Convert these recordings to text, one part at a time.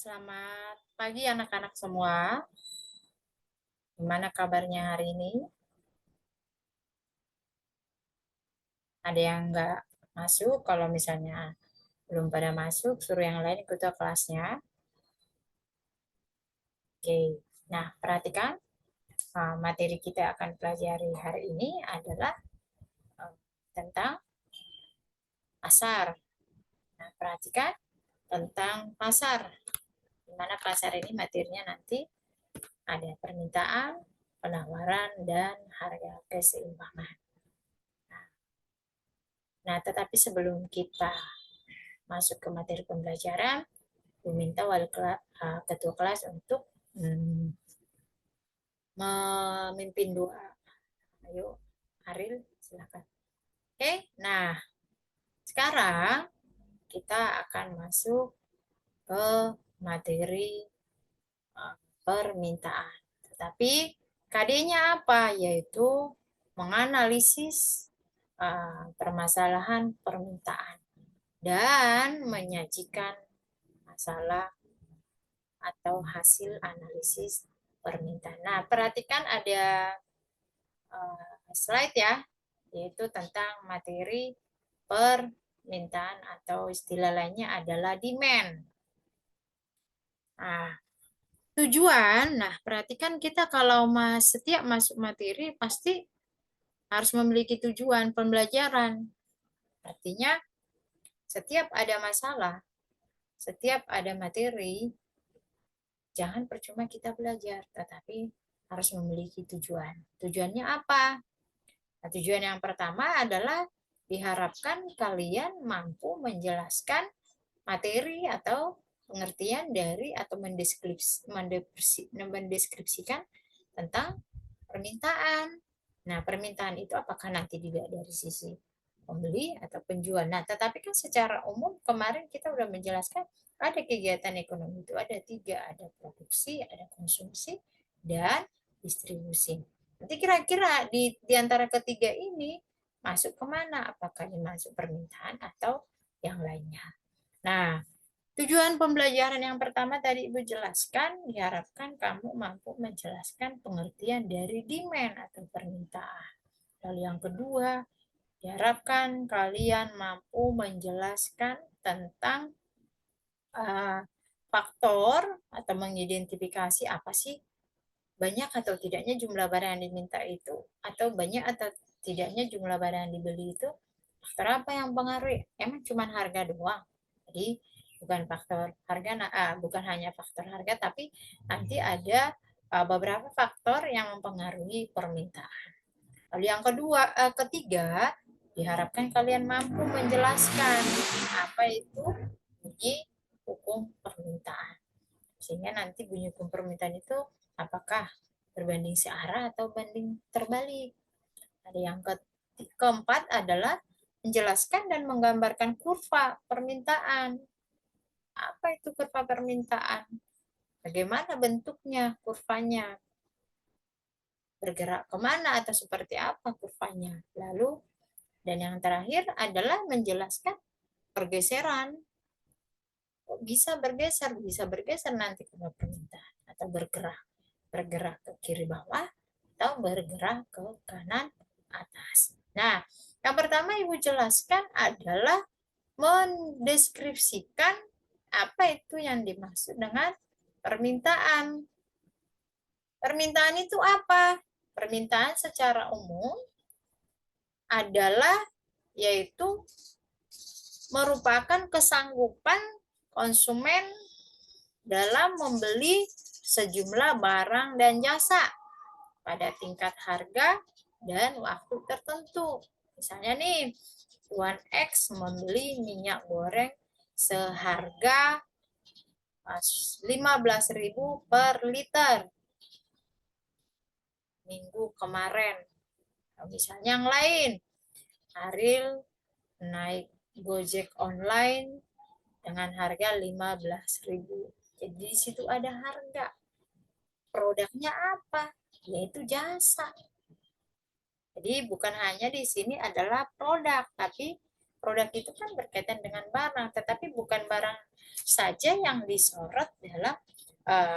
Selamat pagi anak-anak semua. Gimana kabarnya hari ini? Ada yang nggak masuk? Kalau misalnya belum pada masuk, suruh yang lain ikut ke kelasnya. Oke. Nah, perhatikan materi kita akan pelajari hari ini adalah eh, tentang pasar. Nah, perhatikan tentang pasar. Di mana pasar ini materinya nanti ada permintaan, penawaran, dan harga keseimbangan. Nah, tetapi sebelum kita masuk ke materi pembelajaran, meminta ketua kelas untuk memimpin doa. Ayo, Aril, silakan. Oke, nah sekarang kita akan masuk ke materi permintaan. Tetapi KD-nya apa? Yaitu menganalisis permasalahan permintaan dan menyajikan masalah atau hasil analisis permintaan. Nah, perhatikan ada slide ya, yaitu tentang materi permintaan atau istilah lainnya adalah demand. Nah, tujuan, nah perhatikan kita kalau setiap masuk materi pasti harus memiliki tujuan pembelajaran. Artinya setiap ada masalah, setiap ada materi, jangan percuma kita belajar, tetapi harus memiliki tujuan. Tujuannya apa? Nah, tujuan yang pertama adalah diharapkan kalian mampu menjelaskan materi atau pengertian dari atau mendeskripsikan tentang permintaan. Nah, permintaan itu apakah nanti dilihat dari sisi pembeli atau penjual. Nah, tetapi kan secara umum kemarin kita sudah menjelaskan ada kegiatan ekonomi itu ada tiga, ada produksi, ada konsumsi, dan distribusi. Nanti kira-kira di antara ketiga ini masuk kemana? Apakah ini masuk permintaan atau yang lainnya? Nah, tujuan pembelajaran yang pertama tadi Ibu jelaskan, diharapkan kamu mampu menjelaskan pengertian dari demand atau permintaan. Lalu yang kedua, diharapkan kalian mampu menjelaskan tentang faktor atau mengidentifikasi apa sih banyak atau tidaknya jumlah barang yang diminta itu, atau banyak atau tidaknya jumlah barang yang dibeli itu faktor apa yang mempengaruhi? Emang cuma harga doang? Jadi bukan faktor harga, bukan hanya faktor harga, tapi nanti ada beberapa faktor yang mempengaruhi permintaan. Lalu yang ketiga, diharapkan kalian mampu menjelaskan apa itu bunyi hukum permintaan. Sehingga nanti bunyi hukum permintaan itu apakah berbanding searah atau banding terbalik. Ada yang keempat adalah menjelaskan dan menggambarkan kurva permintaan. Apa itu kurva permintaan? Bagaimana bentuknya kurvanya? Bergerak kemana atau seperti apa kurvanya? Lalu, dan yang terakhir adalah menjelaskan pergeseran. Kok bisa bergeser? Bisa bergeser nanti ke permintaan atau bergerak ke kiri bawah atau bergerak ke kanan atas. Nah, yang pertama Ibu jelaskan adalah mendeskripsikan apa itu yang dimaksud dengan permintaan. Permintaan itu apa? Permintaan secara umum adalah yaitu merupakan kesanggupan konsumen dalam membeli sejumlah barang dan jasa pada tingkat harga dan waktu tertentu. Misalnya nih, Tuan X membeli minyak goreng seharga 15.000 per liter minggu kemarin. Nah, misalnya yang lain, Aril naik Gojek online dengan harga 15.000. Jadi di situ ada harga. Produknya apa? Yaitu jasa. Jadi bukan hanya di sini adalah produk, tapi produk itu kan berkaitan dengan barang, tetapi bukan barang saja yang disorot dalam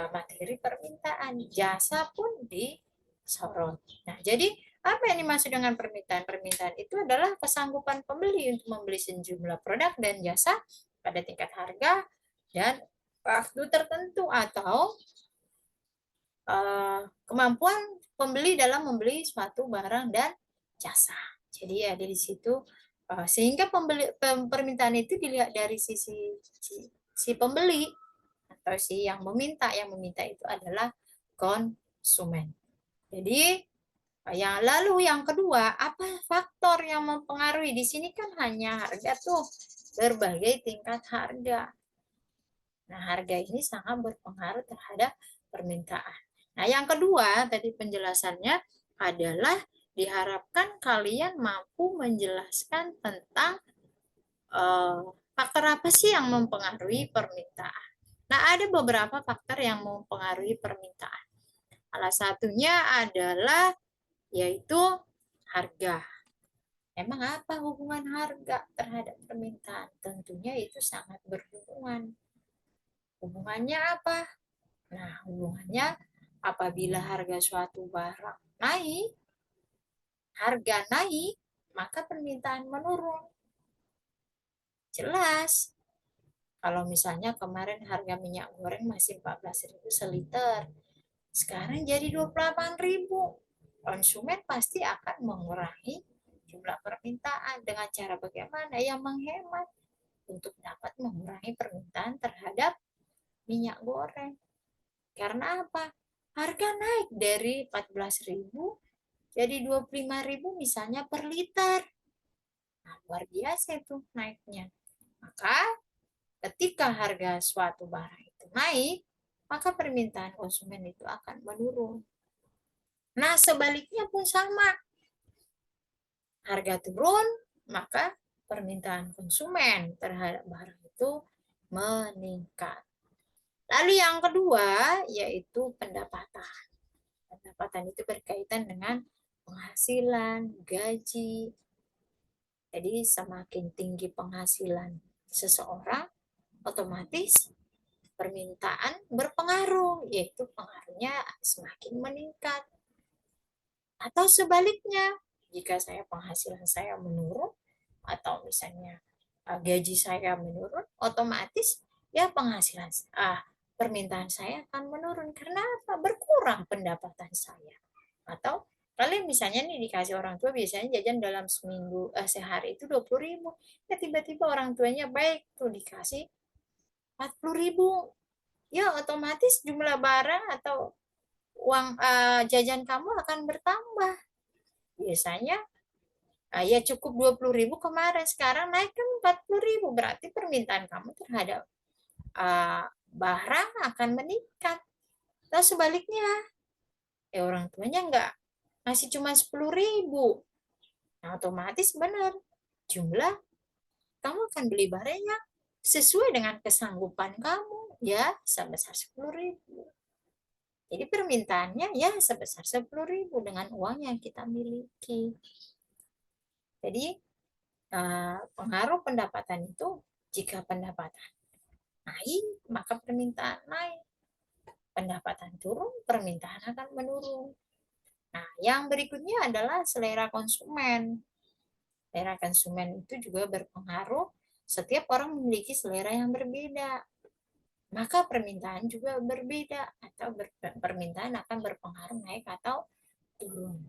materi permintaan. Jasa pun disorot. Nah, jadi apa yang dimaksud dengan permintaan? Permintaan itu adalah kesanggupan pembeli untuk membeli sejumlah produk dan jasa pada tingkat harga dan waktu tertentu, atau kemampuan pembeli dalam membeli suatu barang dan jasa. Jadi ada di situ, sehingga permintaan itu dilihat dari si pembeli atau si yang meminta. Yang meminta itu adalah konsumen. Jadi yang kedua, apa faktor yang mempengaruhi? Di sini kan hanya harga tuh, berbagai tingkat harga. Nah, harga ini sangat berpengaruh terhadap permintaan. Nah, yang kedua tadi penjelasannya adalah diharapkan kalian mampu menjelaskan tentang faktor apa sih yang mempengaruhi permintaan. Nah, ada beberapa faktor yang mempengaruhi permintaan. Salah satunya adalah yaitu harga. Emang apa hubungan harga terhadap permintaan? Tentunya itu sangat berhubungan. Hubungannya apa? Nah, hubungannya apabila harga suatu barang naik, harga naik, maka permintaan menurun. Jelas. Kalau misalnya kemarin harga minyak goreng masih 14.000 seliter, sekarang jadi 28.000. Konsumen pasti akan mengurangi jumlah permintaan dengan cara bagaimana? Yang menghemat untuk dapat mengurangi permintaan terhadap minyak goreng. Karena apa? Harga naik dari 14.000 jadi 25.000 misalnya per liter. Nah, luar biasa itu naiknya. Maka ketika harga suatu barang itu naik, maka permintaan konsumen itu akan menurun. Nah, sebaliknya pun sama. Harga turun, maka permintaan konsumen terhadap barang itu meningkat. Lalu yang kedua yaitu pendapatan. Pendapatan itu berkaitan dengan penghasilan, gaji. Jadi semakin tinggi penghasilan seseorang, otomatis permintaan berpengaruh, yaitu pengaruhnya semakin meningkat. Atau sebaliknya, jika penghasilan saya menurun, atau misalnya gaji saya menurun, otomatis ya permintaan saya akan menurun. Karena apa? Berkurang pendapatan saya. Atau kalian misalnya nih dikasih orang tua biasanya jajan dalam sehari itu 20.000. Ya tiba-tiba orang tuanya baik tuh dikasih 40.000. Ya otomatis jumlah barang atau uang jajan kamu akan bertambah. Biasanya ya cukup 20.000 kemarin, sekarang naik kan 40.000, berarti permintaan kamu terhadap barang akan meningkat. Dan sebaliknya, orang tuanya nggak ngasih cuma 10.000, nah otomatis benar jumlah kamu akan beli barang yang sesuai dengan kesanggupan kamu, ya sebesar 10.000. Jadi permintaannya ya sebesar 10.000 dengan uang yang kita miliki. Jadi pengaruh pendapatan itu, jika pendapatan naik maka permintaan naik, pendapatan turun permintaan akan menurun. Nah, yang berikutnya adalah selera konsumen. Selera konsumen itu juga berpengaruh. Setiap orang memiliki selera yang berbeda, maka permintaan juga berbeda, atau permintaan akan berpengaruh naik atau turun.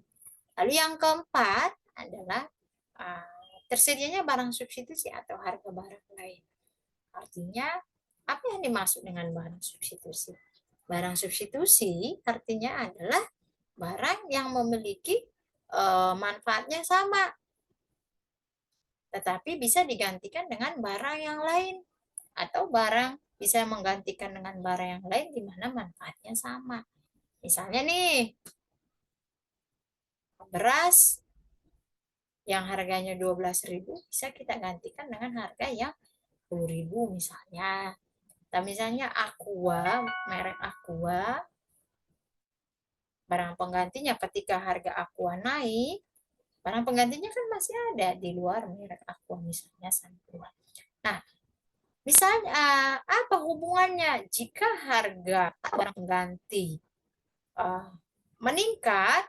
Lalu yang keempat adalah tersedianya barang substitusi atau harga barang lain. Artinya, apa yang dimaksud dengan barang substitusi? Barang substitusi artinya adalah barang yang memiliki manfaatnya sama, tetapi bisa digantikan dengan barang yang lain. Atau barang bisa menggantikan dengan barang yang lain di mana manfaatnya sama. Misalnya nih, beras yang harganya 12.000 bisa kita gantikan dengan harga yang 10.000 misalnya. Nah, misalnya Aqua, merek Aqua, barang penggantinya ketika harga Aqua naik, barang penggantinya kan masih ada di luar merek Aqua, misalnya Sunpluar. Nah, Misalnya, apa hubungannya jika harga barang pengganti uh, meningkat,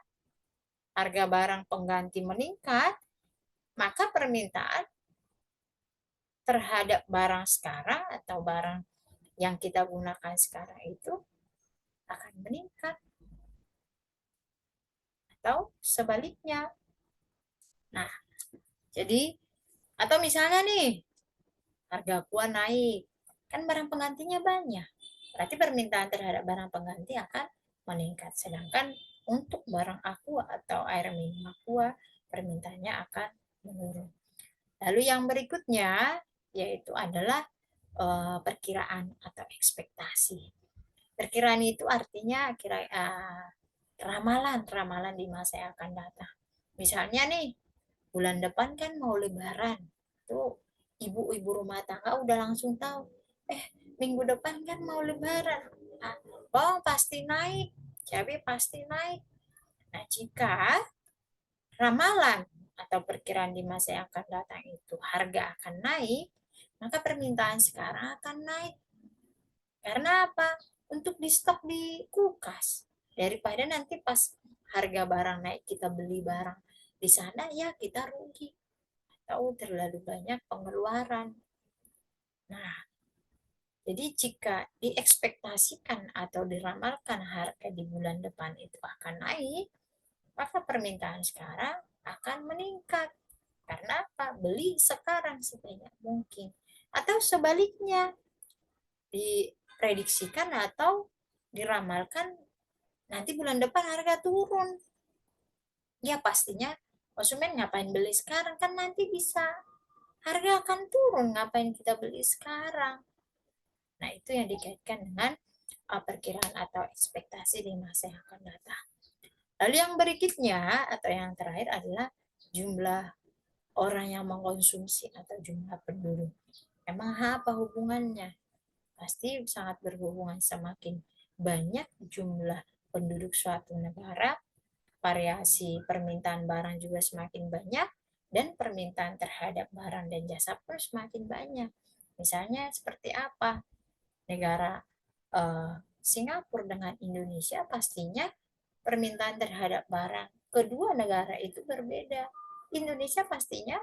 harga barang pengganti meningkat, maka permintaan terhadap barang sekarang atau barang yang kita gunakan sekarang itu akan meningkat atau sebaliknya. Nah, jadi atau misalnya nih harga kuah naik, kan barang penggantinya banyak. Berarti permintaan terhadap barang pengganti akan meningkat. Sedangkan untuk barang aqua atau air minum aqua, permintaannya akan menurun. Lalu yang berikutnya yaitu adalah perkiraan atau ekspektasi. Perkiraan itu artinya ramalan, ramalan di masa yang akan datang. Misalnya nih, bulan depan kan mau lebaran. Tuh ibu-ibu rumah tangga udah langsung tahu. Minggu depan kan mau lebaran. Nah, bawang pasti naik, cabai pasti naik. Nah, jika ramalan atau perkiraan di masa yang akan datang itu harga akan naik, maka permintaan sekarang akan naik. Karena apa? Untuk di stok di kulkas. Daripada nanti pas harga barang naik kita beli barang di sana ya kita rugi atau terlalu banyak pengeluaran. Nah, jadi jika diekspektasikan atau diramalkan harga di bulan depan itu akan naik, maka permintaan sekarang akan meningkat. Karena apa? Beli sekarang sebanyak mungkin. Atau sebaliknya, diprediksikan atau diramalkan nanti bulan depan harga turun. Ya pastinya konsumen ngapain beli sekarang, kan nanti bisa harga akan turun, ngapain kita beli sekarang. Nah, itu yang dikaitkan dengan perkiraan atau ekspektasi di masa yang akan datang. Lalu yang berikutnya atau yang terakhir adalah jumlah orang yang mengkonsumsi atau jumlah penduduk. Emang apa hubungannya? Pasti sangat berhubungan. Semakin banyak jumlah penduduk suatu negara, variasi permintaan barang juga semakin banyak, dan permintaan terhadap barang dan jasa pun semakin banyak. Misalnya seperti apa? Negara Singapura dengan Indonesia pastinya permintaan terhadap barang kedua negara itu berbeda. Indonesia pastinya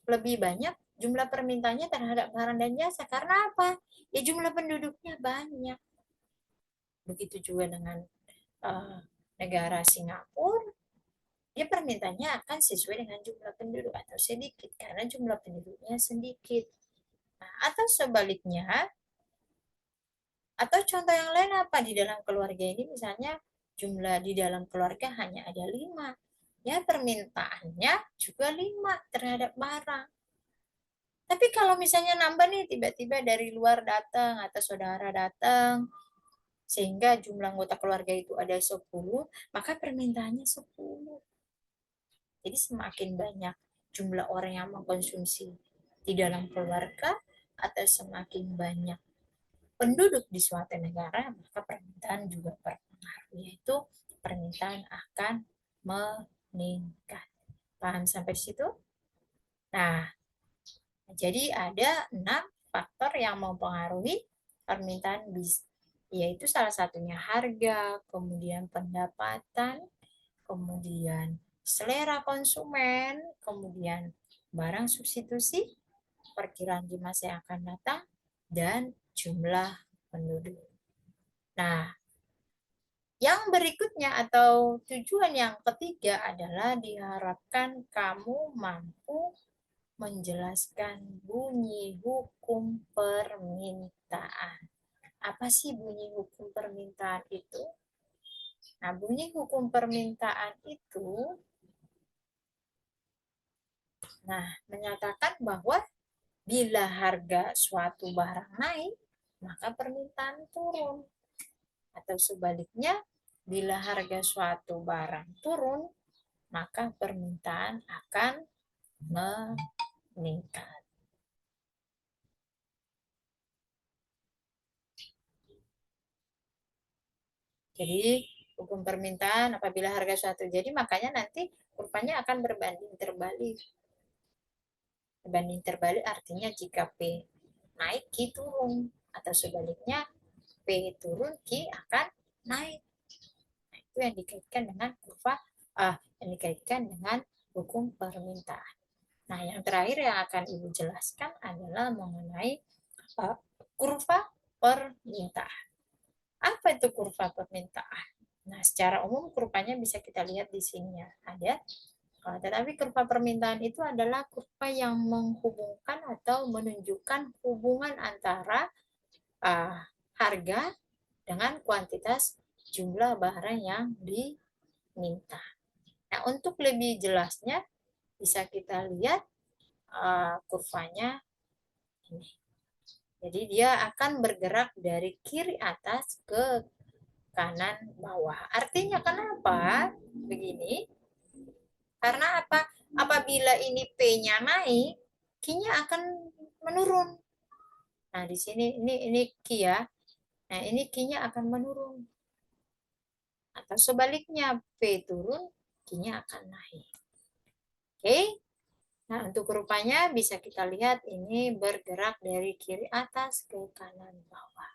lebih banyak jumlah permintaannya terhadap barang dan jasa. Karena apa? Ya jumlah penduduknya banyak. Begitu juga dengan uh, negara Singapura, dia permintaannya akan sesuai dengan jumlah penduduk atau sedikit karena jumlah penduduknya sedikit. Nah, atau sebaliknya, atau contoh yang lain apa di dalam keluarga ini misalnya jumlah di dalam keluarga hanya ada 5. Ya permintaannya juga 5 terhadap barang. Tapi kalau misalnya nambah nih tiba-tiba dari luar datang atau saudara datang sehingga jumlah anggota keluarga itu ada 10, maka permintaannya 10. Jadi semakin banyak jumlah orang yang mengkonsumsi di dalam keluarga atau semakin banyak penduduk di suatu negara, maka permintaan juga berpengaruh, yaitu permintaan akan meningkat. Paham sampai situ? Nah, jadi ada 6 faktor yang mempengaruhi permintaan bisnis, yaitu salah satunya harga, kemudian pendapatan, kemudian selera konsumen, kemudian barang substitusi, perkiraan di masa yang akan datang, dan jumlah penduduk. Nah, yang berikutnya atau tujuan yang ketiga adalah diharapkan kamu mampu menjelaskan bunyi hukum permintaan. Apa sih bunyi hukum permintaan itu? Nah, bunyi hukum permintaan itu menyatakan bahwa bila harga suatu barang naik, maka permintaan turun. Atau sebaliknya, bila harga suatu barang turun, maka permintaan akan meningkat. Jadi hukum permintaan apabila harga suatu jadi makanya nanti kurvanya akan berbanding terbalik. Berbanding terbalik artinya jika P naik, Q turun. Atau sebaliknya, P turun, Q akan naik. Nah, itu yang dikaitkan dengan kurva, yang dikaitkan dengan hukum permintaan. Nah, yang terakhir yang akan Ibu jelaskan adalah mengenai kurva permintaan. Apa itu kurva permintaan? Nah, secara umum kurvanya bisa kita lihat di sini ya, ada. Tetapi kurva permintaan itu adalah kurva yang menghubungkan atau menunjukkan hubungan antara harga dengan kuantitas jumlah barang yang diminta. Nah, untuk lebih jelasnya bisa kita lihat kurvanya ini. Jadi dia akan bergerak dari kiri atas ke kanan bawah. Artinya kenapa? Begini. Karena apa? Apabila ini P-nya naik, Q-nya akan menurun. Nah, di sini ini Q ya. Nah, ini Q-nya akan menurun. Atau sebaliknya, P turun, Q-nya akan naik. Oke. Nah, untuk rupanya bisa kita lihat ini bergerak dari kiri atas ke kanan bawah.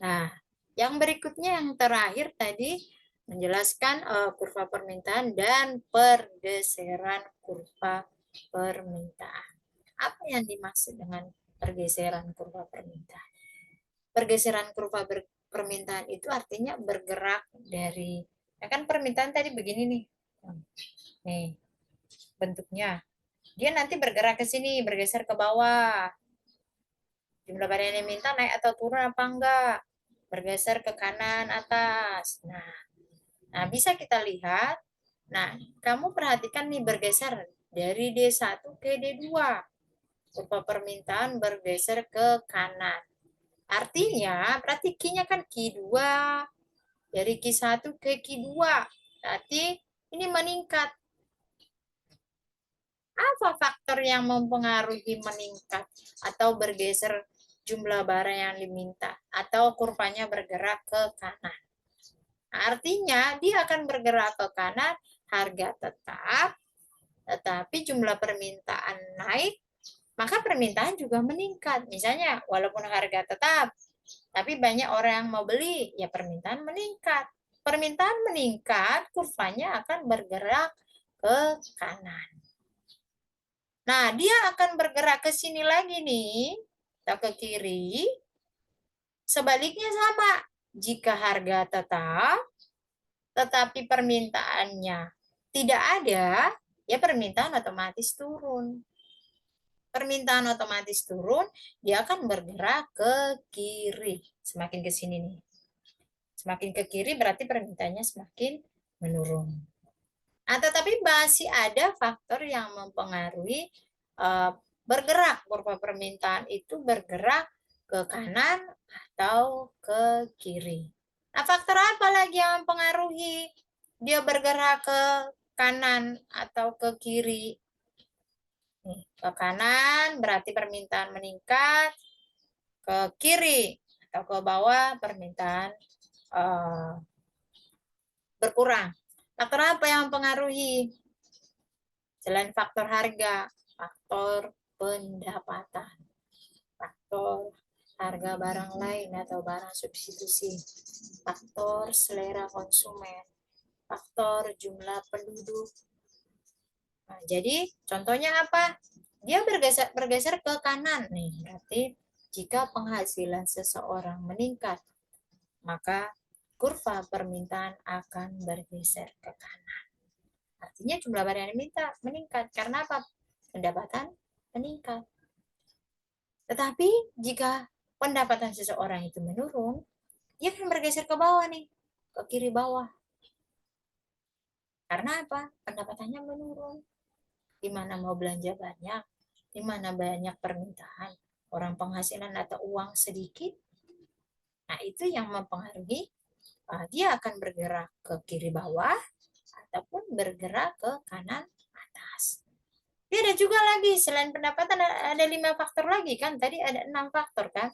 Nah, yang berikutnya yang terakhir tadi menjelaskan kurva permintaan dan pergeseran kurva permintaan. Apa yang dimaksud dengan pergeseran kurva permintaan? Pergeseran kurva permintaan itu artinya bergerak dari, ya kan permintaan tadi begini nih. Nih, bentuknya. Dia nanti bergerak ke sini, bergeser ke bawah. Jumlah barang yang diminta naik atau turun apa enggak? Bergeser ke kanan atas. Nah, bisa kita lihat. Nah, kamu perhatikan nih bergeser dari D1 ke D2. Kurva permintaan bergeser ke kanan. Artinya, berarti Q-nya kan Q2. Dari Q1 ke Q2. Berarti ini meningkat. Apa faktor yang mempengaruhi meningkat atau bergeser jumlah barang yang diminta atau kurvanya bergerak ke kanan? Artinya dia akan bergerak ke kanan, harga tetap, tetapi jumlah permintaan naik, maka permintaan juga meningkat. Misalnya, walaupun harga tetap, tapi banyak orang yang mau beli, ya permintaan meningkat. Permintaan meningkat, kurvanya akan bergerak ke kanan. Nah, dia akan bergerak ke sini lagi nih, atau ke kiri. Sebaliknya sama. Jika harga tetap, tetapi permintaannya tidak ada, ya permintaan otomatis turun. Permintaan otomatis turun, dia akan bergerak ke kiri. Semakin ke sini nih. Semakin ke kiri berarti permintaannya semakin menurun. Nah, tetapi masih ada faktor yang mempengaruhi bergerak. Kurva permintaan itu bergerak ke kanan atau ke kiri. Nah, faktor apa lagi yang mempengaruhi dia bergerak ke kanan atau ke kiri? Nih, ke kanan berarti permintaan meningkat, ke kiri atau ke bawah permintaan berkurang. Faktor apa yang mempengaruhi? Selain faktor harga, faktor pendapatan, faktor harga barang lain atau barang substitusi, faktor selera konsumen, faktor jumlah penduduk. Nah, jadi contohnya apa? Dia bergeser ke kanan nih. Berarti jika penghasilan seseorang meningkat, maka kurva permintaan akan bergeser ke kanan. Artinya jumlah barang yang diminta meningkat. Karena apa? Pendapatan meningkat. Tetapi jika pendapatan seseorang itu menurun, dia akan bergeser ke bawah nih, ke kiri bawah. Karena apa? Pendapatannya menurun. Di mana mau belanja banyak, di mana banyak permintaan, orang penghasilan atau uang sedikit. Nah, itu yang mempengaruhi dia akan bergerak ke kiri bawah ataupun bergerak ke kanan atas. Dia ada juga lagi selain pendapatan ada 5 faktor lagi kan? Tadi ada 6 faktor kan?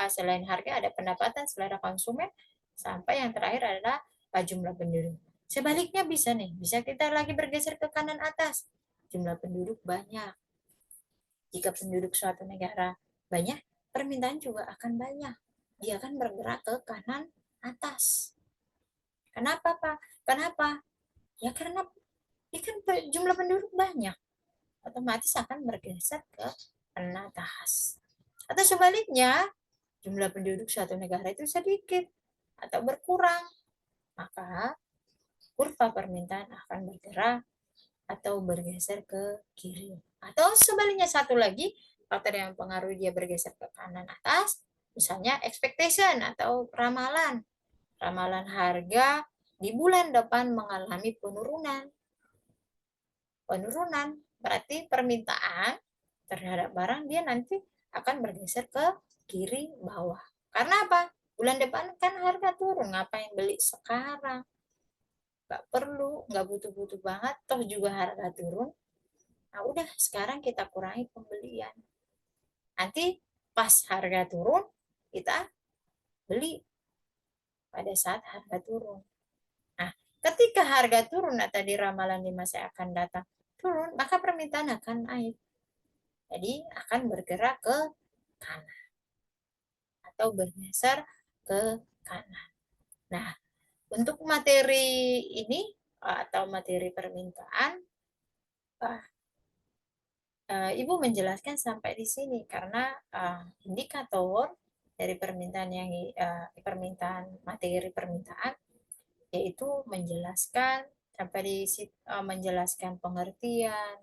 Selain harga ada pendapatan, selera konsumen, sampai yang terakhir adalah jumlah penduduk. Sebaliknya bisa nih, bisa kita lagi bergeser ke kanan atas. Jumlah penduduk banyak. Jika penduduk suatu negara banyak, permintaan juga akan banyak. Dia akan bergerak ke kanan atas. Kenapa, Pak? Kenapa? Ya karena kan jumlah penduduk banyak, otomatis akan bergeser ke kanan atas. Atau sebaliknya, jumlah penduduk suatu negara itu sedikit atau berkurang, maka kurva permintaan akan bergerak atau bergeser ke kiri. Atau sebaliknya satu lagi, faktor yang mempengaruhi dia bergeser ke kanan atas, misalnya expectation atau ramalan. Ramalan harga di bulan depan mengalami penurunan. Penurunan berarti permintaan terhadap barang dia nanti akan bergeser ke kiri bawah. Karena apa? Bulan depan kan harga turun, ngapain beli sekarang? Nggak perlu, nggak butuh-butuh banget, toh juga harga turun. Nah udah, sekarang kita kurangi pembelian. Nanti pas harga turun, kita beli pada saat harga turun. Nah, ketika harga turun, nah tadi ramalan di masa akan datang turun, maka permintaan akan naik. Jadi akan bergerak ke kanan atau bergeser ke kanan. Nah, untuk materi ini atau materi permintaan, Ibu menjelaskan sampai di sini karena indikator dari permintaan permintaan materi permintaan yaitu menjelaskan sampai di menjelaskan pengertian,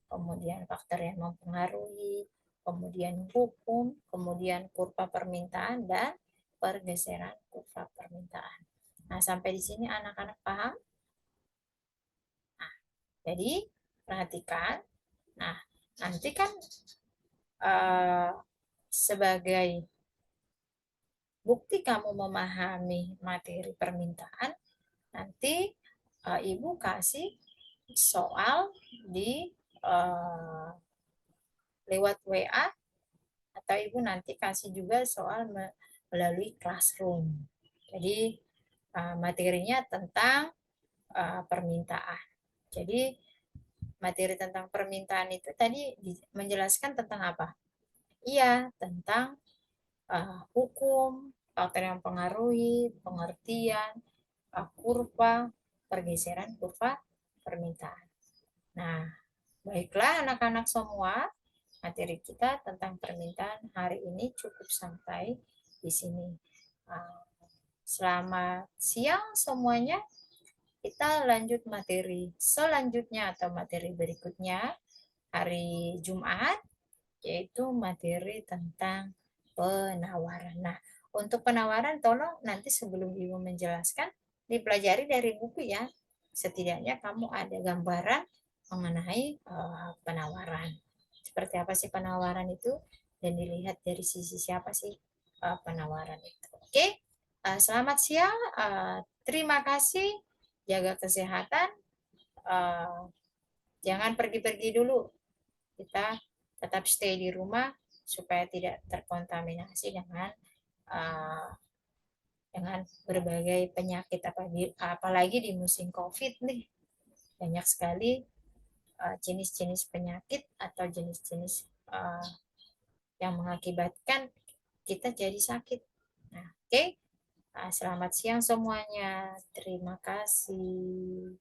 kemudian faktor yang mempengaruhi, kemudian hukum, kemudian kurva permintaan dan pergeseran kurva permintaan. Nah, sampai di sini anak-anak paham? Nah, jadi perhatikan. Nah, nanti kan uh, sebagai bukti kamu memahami materi permintaan, nanti Ibu kasih soal di uh, lewat WA atau Ibu nanti kasih juga soal melalui classroom. Jadi materinya tentang permintaan. Jadi materi tentang permintaan itu tadi menjelaskan tentang apa? Iya, tentang hukum, faktor yang mempengaruhi, pengertian, kurva, pergeseran kurva permintaan. Nah, baiklah anak-anak semua, materi kita tentang permintaan hari ini cukup sampai di sini. Selamat siang semuanya. Kita lanjut materi selanjutnya atau materi berikutnya hari Jumat, yaitu materi tentang penawaran. Nah, untuk penawaran tolong nanti sebelum Ibu menjelaskan dipelajari dari buku ya. Setidaknya kamu ada gambaran mengenai penawaran. Seperti apa sih penawaran itu dan dilihat dari sisi siapa sih penawaran itu. Oke, selamat siang. Terima kasih. Jaga kesehatan. Jangan pergi-pergi dulu. Kita tetap stay di rumah supaya tidak terkontaminasi uh, dengan berbagai penyakit apalagi di musim COVID nih banyak sekali jenis-jenis penyakit atau jenis-jenis yang mengakibatkan kita jadi sakit. Nah, oke. Selamat siang semuanya. Terima kasih.